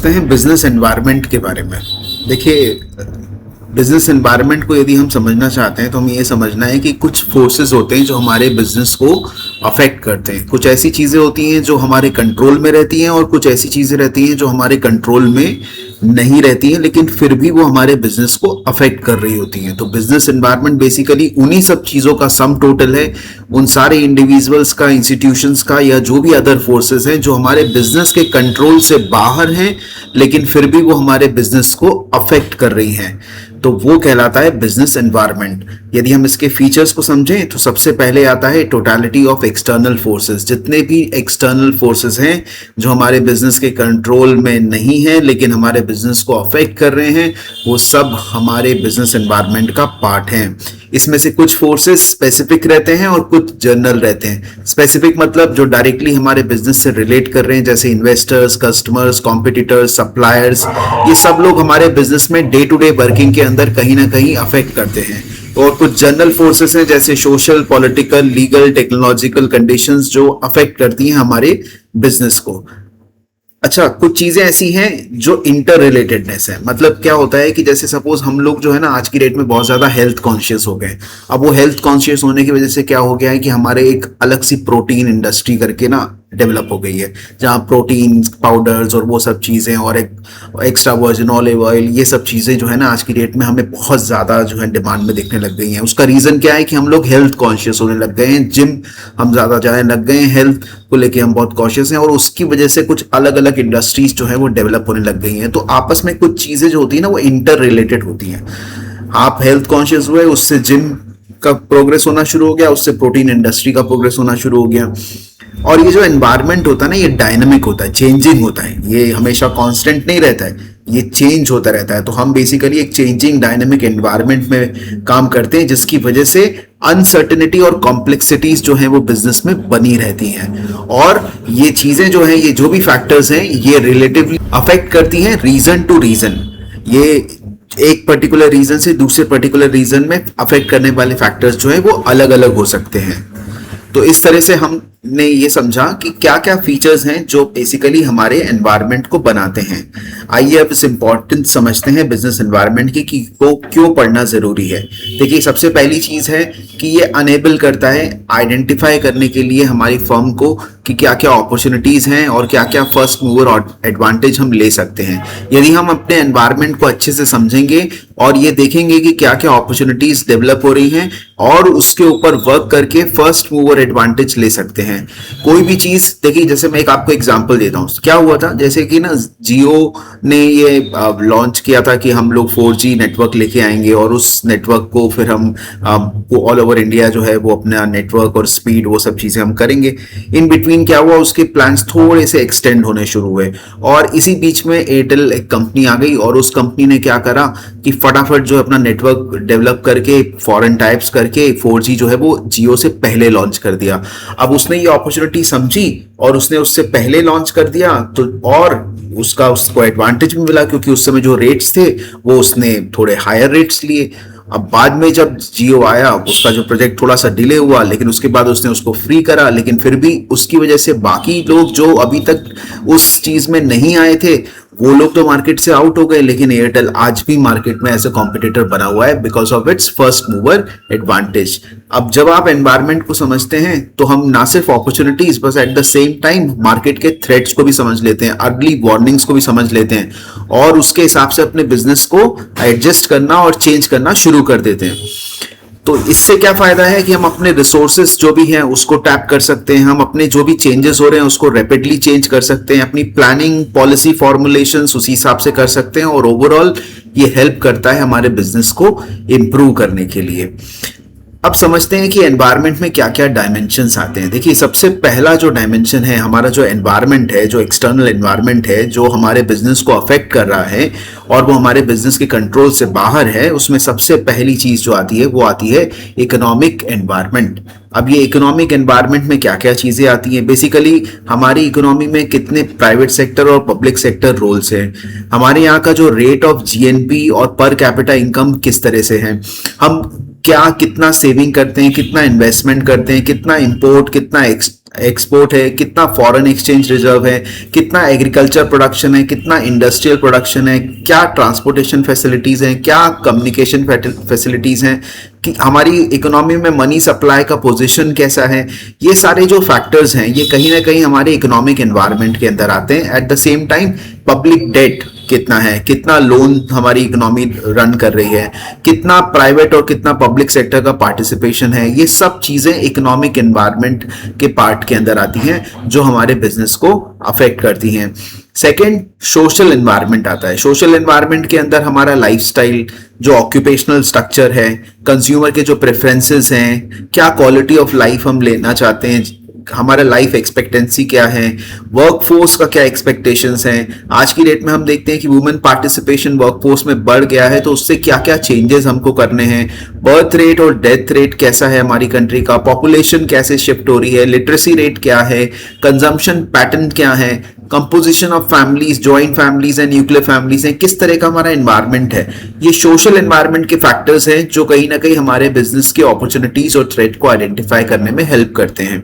समझते हैं business environment के बारे में। देखिए, बिजनेस एनवायरनमेंट को यदि हम समझना चाहते हैं तो हमें ये समझना है कि कुछ फोर्सेस होते हैं जो हमारे बिजनेस को अफेक्ट करते हैं। कुछ ऐसी चीज़ें होती हैं जो हमारे कंट्रोल में रहती हैं और कुछ ऐसी चीज़ें रहती हैं जो हमारे कंट्रोल में नहीं रहती हैं, लेकिन फिर भी वो हमारे बिजनेस को अफेक्ट कर रही होती हैं। तो बिजनेस एनवायरनमेंट बेसिकली उन्हीं सब चीज़ों का सम टोटल है, उन सारे इंडिविजुअल्स का, इंस्टीट्यूशंस का, या जो भी अदर फोर्सेस हैं जो हमारे बिजनेस के कंट्रोल से बाहर हैं लेकिन फिर भी वो हमारे बिजनेस को अफेक्ट कर रही हैं। तो वो कहलाता है बिजनेस एनवायरनमेंट। यदि हम इसके फीचर्स को समझें तो सबसे पहले आता है टोटलिटी ऑफ एक्सटर्नल फोर्सेस। जितने भी एक्सटर्नल फोर्सेस हैं जो हमारे बिजनेस के कंट्रोल में नहीं है लेकिन हमारे बिजनेस को अफेक्ट कर रहे हैं, वो सब हमारे बिजनेस एनवायरनमेंट का पार्ट हैं। इसमें से कुछ फोर्सेस स्पेसिफिक रहते हैं और कुछ जनरल रहते हैं। स्पेसिफिक मतलब जो डायरेक्टली हमारे बिजनेस से रिलेट कर रहे हैं, जैसे इन्वेस्टर्स, कस्टमर्स, कॉम्पिटिटर्स, सप्लायर्स, ये सब लोग हमारे बिजनेस में डे टू डे वर्किंग के अंदर कहीं ना कहीं अफेक्ट करते हैं। और कुछ जनरल फोर्सेस हैं जैसे social, political, legal, technological conditions जो अफेक्ट करती हैं हमारे बिजनेस को। अच्छा, कुछ चीजें ऐसी हैं जो इंटर रिलेटेडनेस है। मतलब क्या होता है कि जैसे सपोज हम लोग जो है ना आज की डेट में बहुत ज्यादा हेल्थ कॉन्शियस हो गए। अब वो हेल्थ कॉन्शियस होने की वजह से क्या हो गया है कि हमारे एक अलग सी प्रोटीन इंडस्ट्री करके ना डेवलप हो गई है, जहाँ प्रोटीन पाउडर्स और वो सब चीज़ें और एक एक्स्ट्रा वर्जिन ऑलिव ऑयल, ये सब चीज़ें जो है ना आज की डेट में हमें बहुत ज़्यादा जो है डिमांड में दिखने लग गई हैं। उसका रीज़न क्या है कि हम लोग हेल्थ कॉन्शियस होने लग गए हैं, जिम हम ज़्यादा जाने लग गए हैं, हेल्थ को लेके हम बहुत कॉशियस हैं, और उसकी वजह से कुछ अलग अलग इंडस्ट्रीज जो है वो डेवलप होने लग गई हैं। तो आपस में कुछ चीज़ें जो होती है ना वो इंटर रिलेटेड होती हैं। आप हेल्थ कॉन्शियस हुए, उससे जिम का प्रोग्रेस होना शुरू हो गया, उससे प्रोटीन इंडस्ट्री का प्रोग्रेस होना शुरू हो गया। और ये जो एनवायरनमेंट होता है ना, ये डायनामिक होता है, चेंजिंग होता है, ये हमेशा कांस्टेंट नहीं रहता है, ये चेंज होता रहता है। तो हम बेसिकली एक चेंजिंग डायनामिक एनवायरनमेंट में काम करते हैं, जिसकी वजह से अनसर्टेनिटी और कॉम्प्लेक्सिटीज जो है वो बिजनेस में बनी रहती हैं। और ये चीजें जो है, ये जो भी फैक्टर्स हैं, ये रिलेटिवली अफेक्ट करती हैं रीजन टू रीजन। ये एक पर्टिकुलर रीजन से दूसरे पर्टिकुलर रीजन में अफेक्ट करने वाले फैक्टर्स जो है वो अलग अलग हो सकते हैं। तो इस तरह से हमने ये समझा कि क्या क्या फीचर्स हैं जो बेसिकली हमारे एनवायरनमेंट को बनाते हैं। आइए अब इस इंपॉर्टेंस समझते हैं बिजनेस एनवायरनमेंट की कि को क्यों पढ़ना जरूरी है। देखिए, सबसे पहली चीज है कि ये अनेबल करता है आइडेंटिफाई करने के लिए हमारी फर्म को कि क्या क्या अपॉर्चुनिटीज हैं और क्या क्या फर्स्ट मूवर एडवांटेज हम ले सकते हैं। यदि हम अपने एनवायरनमेंट को अच्छे से समझेंगे और ये देखेंगे कि क्या क्या अपॉर्चुनिटीज डेवलप हो रही हैं और उसके ऊपर वर्क करके फर्स्ट मूवर एडवांटेज ले सकते हैं। कोई भी चीज देखिए, जैसे मैं एक आपको एग्जांपल देता हूँ। क्या हुआ था, जैसे कि ना जियो ने ये लॉन्च किया था कि हम लोग 4G नेटवर्क लेके आएंगे और उस नेटवर्क को फिर हम ऑल ओवर इंडिया जो है वो अपना नेटवर्क और स्पीड वो सब चीजें हम करेंगे। इन बिटवीन क्या हुआ, उसके प्लान्स थोड़े से एक्सटेंड होने शुरू हुए और इसी बीच में एयरटेल एक कंपनी आ गई और उस कंपनी ने क्या करा कि फटाफट जो अपना नेटवर्क डेवलप करके फॉरेन टाइप्स करके 4G जो है वो जियो से पहले लॉन्च कर दिया। अब उसने ये अपॉर्चुनिटी समझी और उसने उससे पहले लॉन्च कर दिया, तो और उसको एडवांटेज भी मिला क्योंकि उस समय जो रेट्स थे वो उसने थोड़े हायर रेट्स लिए। अब बाद में जब जियो आया, उसका जो प्रोजेक्ट थोड़ा सा डिले हुआ, लेकिन उसके बाद उसने उसको फ्री करा, लेकिन फिर भी उसकी वजह से बाकी लोग जो अभी तक उस चीज में नहीं आए थे वो लोग तो मार्केट से आउट हो गए, लेकिन एयरटेल आज भी मार्केट में ऐसे कॉम्पिटिटर बना हुआ है because of its first mover advantage. अब जब आप एनवायरनमेंट को समझते हैं तो हम ना सिर्फ अपॉर्चुनिटीज, बस at the same time market के थ्रेट्स को भी समझ लेते हैं, अर्ली वार्निंग्स को भी समझ लेते हैं और उसके हिसाब से अपने बिजनेस को एडजस्ट करना और चेंज करना शुरू कर देते हैं। तो इससे क्या फायदा है कि हम अपने रिसोर्सेस जो भी हैं उसको टैप कर सकते हैं, हम अपने जो भी चेंजेस हो रहे हैं उसको रैपिडली चेंज कर सकते हैं, अपनी प्लानिंग, पॉलिसी फॉर्मुलेशंस उसी हिसाब से कर सकते हैं और ओवरऑल ये हेल्प करता है हमारे बिजनेस को इंप्रूव करने के लिए। अब समझते हैं कि एनवायरनमेंट में क्या क्या डायमेंशंस आते हैं। देखिए, सबसे पहला जो डायमेंशन है हमारा, जो एनवायरनमेंट है, जो एक्सटर्नल एनवायरनमेंट है, जो हमारे बिजनेस को अफेक्ट कर रहा है और वो हमारे बिजनेस के कंट्रोल से बाहर है, उसमें सबसे पहली चीज जो आती है वो आती है इकोनॉमिक एनवायरनमेंट। अब ये इकोनॉमिक एनवायरनमेंट में क्या क्या चीजें आती हैं, बेसिकली हमारी इकोनॉमी में कितने प्राइवेट सेक्टर और पब्लिक सेक्टर रोल्स हैं, हमारे यहाँ का जो रेट ऑफ जीएनपी और पर कैपिटा इनकम किस तरह से है, हम क्या कितना सेविंग करते हैं, कितना इन्वेस्टमेंट करते हैं, कितना इंपोर्ट, कितना एक्सपोर्ट है, कितना फॉरेन एक्सचेंज रिजर्व है, कितना एग्रीकल्चर प्रोडक्शन है, कितना इंडस्ट्रियल प्रोडक्शन है, क्या ट्रांसपोर्टेशन फैसिलिटीज हैं, क्या कम्युनिकेशन फैसिलिटीज हैं, कि हमारी इकोनॉमी में मनी सप्लाई का पोजीशन कैसा है। ये सारे जो फैक्टर्स हैं ये कहीं ना कहीं हमारे इकोनॉमिक एनवायरनमेंट के अंदर आते हैं। At the same time public debt कितना है, कितना लोन हमारी इकोनॉमी रन कर रही है, कितना प्राइवेट और कितना पब्लिक सेक्टर का पार्टिसिपेशन है, ये सब चीजें इकोनॉमिक एनवायरनमेंट के पार्ट के अंदर आती हैं जो हमारे बिजनेस को अफेक्ट करती हैं। सेकेंड, सोशल एनवायरनमेंट आता है। सोशल एनवायरनमेंट के अंदर हमारा लाइफस्टाइल, जो ऑक्यूपेशनल स्ट्रक्चर है, कंज्यूमर के जो प्रेफरेंसेस हैं, क्या क्वालिटी ऑफ लाइफ हम लेना चाहते हैं, हमारा लाइफ एक्सपेक्टेंसी क्या है, वर्क फोर्स का क्या एक्सपेक्टेशंस हैं। आज की डेट में हम देखते हैं कि वुमेन पार्टिसिपेशन वर्क फोर्स में बढ़ गया है, तो उससे क्या क्या चेंजेस हमको करने हैं। बर्थ रेट और डेथ रेट कैसा है हमारी कंट्री का, पॉपुलेशन कैसे शिफ्ट हो रही है, लिटरेसी रेट क्या है, कंजम्पशन पैटर्न क्या है, composition of families, joint families and nuclear families हैं, किस तरह का हमारा एनवायरनमेंट है। ये सोशल एनवायरनमेंट के फैक्टर्स हैं जो कहीं ना कहीं हमारे बिजनेस के अपॉर्चुनिटीज और थ्रेट को आइडेंटिफाई करने में हेल्प करते हैं।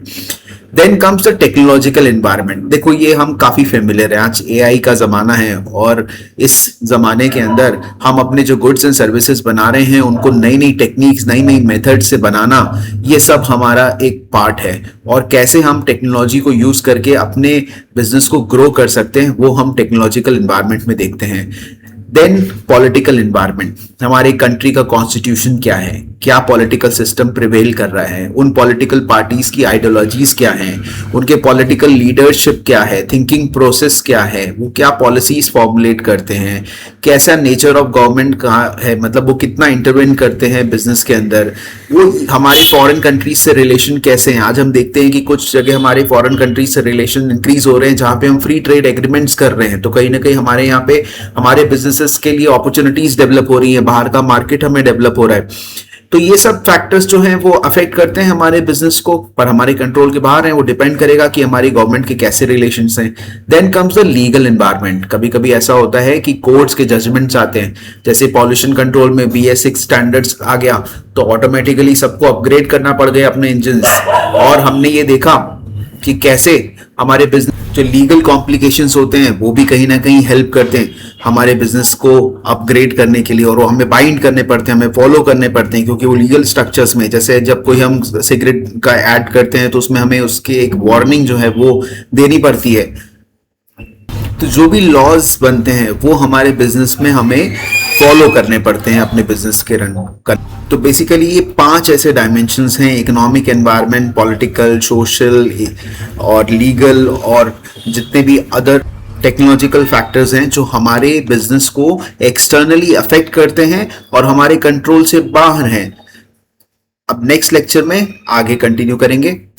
Then comes the technological environment. देखो ये हम काफी फेमिलियर है, आज एआई का जमाना है और इस जमाने के अंदर हम अपने जो गुड्स एंड सर्विसेज बना रहे हैं उनको नई नई टेक्निक्स, नई नई मेथड से बनाना, ये सब हमारा एक पार्ट है। और कैसे हम टेक्नोलॉजी को यूज करके अपने बिजनेस को ग्रो कर सकते हैं वो हम टेक्नोलॉजिकल एनवायरनमेंट में देखते हैं। देन पॉलिटिकल एनवायरनमेंट, हमारे कंट्री का कॉन्स्टिट्यूशन क्या है, क्या पॉलिटिकल सिस्टम प्रिवेल कर रहा है, उन पॉलिटिकल पार्टीज की आइडियोलॉजीज क्या हैं, उनके पॉलिटिकल लीडरशिप क्या है, थिंकिंग प्रोसेस क्या है, वो क्या पॉलिसीज फॉर्मुलेट करते हैं, कैसा नेचर ऑफ गवर्नमेंट का है, मतलब वो कितना इंटरवेन करते हैं बिजनेस के अंदर, वो हमारे फॉरेन कंट्रीज से रिलेशन कैसे हैं। आज हम देखते हैं कि कुछ जगह हमारे फॉरेन कंट्रीज से रिलेशन इंक्रीज हो रहे हैं जहां पे हम फ्री ट्रेड एग्रीमेंट्स कर रहे हैं, तो कहीं ना कहीं हमारे यहाँ पे हमारे बिजनेसेस के लिए अपॉर्चुनिटीज डेवलप हो रही है, बाहर का मार्केट हमें डेवलप हो रहा है। तो ये सब फैक्टर्स जो हैं वो अफेक्ट करते हैं हमारे बिजनेस को, पर हमारे कंट्रोल के बाहर हैं। वो डिपेंड करेगा कि हमारी गवर्नमेंट के कैसे रिलेशंस हैं। Then comes the legal environment. कभी कभी ऐसा होता है कि कोर्ट्स के जजमेंट्स आते हैं, जैसे पॉल्यूशन कंट्रोल में BS6 स्टैंडर्ड्स आ गया तो ऑटोमेटिकली सबको अपग्रेड करना पड़ गया अपने इंजन। और हमने ये देखा कि कैसे हमारे बिजनेस जो लीगल कॉम्प्लिकेशंस होते हैं वो भी कहीं ना कहीं हेल्प करते हैं हमारे बिजनेस को अपग्रेड करने के लिए, और वो हमें बाइंड करने पड़ते हैं, हमें फॉलो करने पड़ते हैं, क्योंकि वो लीगल स्ट्रक्चर्स में, जैसे जब कोई हम सिगरेट का ऐड करते हैं तो उसमें हमें उसकी एक वार्निंग जो है वो देनी पड़ती है। तो जो भी लॉज बनते हैं वो हमारे बिजनेस में हमें फॉलो करने पड़ते हैं अपने बिजनेस के रन कर। तो बेसिकली ये 5 ऐसे डायमेंशंस हैं, इकोनॉमिक एनवायरनमेंट, पॉलिटिकल, सोशल और लीगल और जितने भी अदर टेक्नोलॉजिकल फैक्टर्स हैं जो हमारे बिजनेस को एक्सटर्नली अफेक्ट करते हैं और हमारे कंट्रोल से बाहर हैं। अब नेक्स्ट लेक्चर में आगे कंटिन्यू करेंगे।